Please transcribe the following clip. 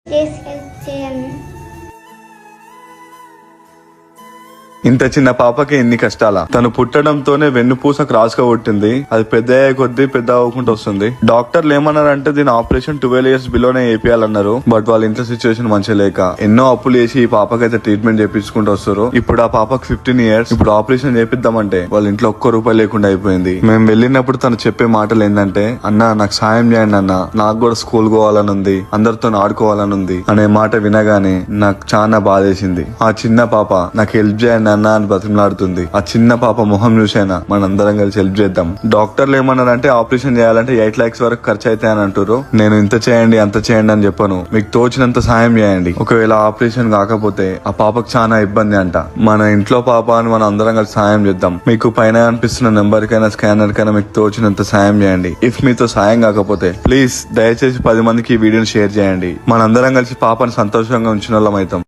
Please help చేయండి. ఇంత చిన్న పాపకి ఎన్ని కష్టాలా. తను పుట్టడంతోనే వెన్నుపూస క్రాస్ గా పుట్టింది. అది పెద్ద అయ్యే కొద్దీ పెద్ద అవ్వకుండా వస్తుంది. డాక్టర్లు ఏమన్నారంటే దీని ఆపరేషన్ 12 years బిలోనే వేపియాలన్నారు. బట్ వాళ్ళ ఇంట్లో సిచ్యువేషన్ మంచిగా లేక ఎన్నో అప్పులు చేసి ఈ పాపకైతే ట్రీట్మెంట్ చేపించుకుంటూ వస్తారు. ఇప్పుడు ఆ పాపకు 15 years. ఇప్పుడు ఆపరేషన్ చేపిద్దామంటే వాళ్ళ ఇంట్లో ఒక్క రూపాయి లేకుండా అయిపోయింది. మేము వెళ్ళినప్పుడు తను చెప్పే మాటలు ఏంటంటే, అన్న నాకు సాయం చేయండి అన్న, నాకు కూడా స్కూల్ పోవాలని ఉంది, అందరితో ఆడుకోవాలని ఉంది అనే మాట వినగానే నాకు చాలా బాధేసింది. ఆ చిన్న పాప నాకు హెల్ప్ చేయండి అన్న అని బతిమలాడుతుంది. ఆ చిన్న పాప మొహం చూసైనా మనందరం కలిసి హెల్ప్ చేద్దాం. డాక్టర్లు ఏమన్నారంటే ఆపరేషన్ చేయాలంటే 8 lakhs వరకు ఖర్చు అవుతాయి అని అంటారు. నేను ఇంత చేయండి అంత చేయండి అని చెప్పను. మీకు తోచినంత సాయం చేయండి. ఒకవేళ ఆపరేషన్ కాకపోతే ఆ పాపకు చాలా ఇబ్బంది అంట. మన ఇంట్లో పాప అని మనం అందరం కలిసి సాయం చేద్దాం. మీకు పైన అనిపిస్తున్న నెంబర్ కైనా స్కానర్ కైనా మీకు తోచినంత సాయం చేయండి. ఇఫ్ మీతో సాయం కాకపోతే ప్లీజ్ దయచేసి 10 మందికి ఈ వీడియోని షేర్ చేయండి. మనందరం కలిసి పాపని సంతోషంగా ఉంచిన వాళ్ళం అవుతాం.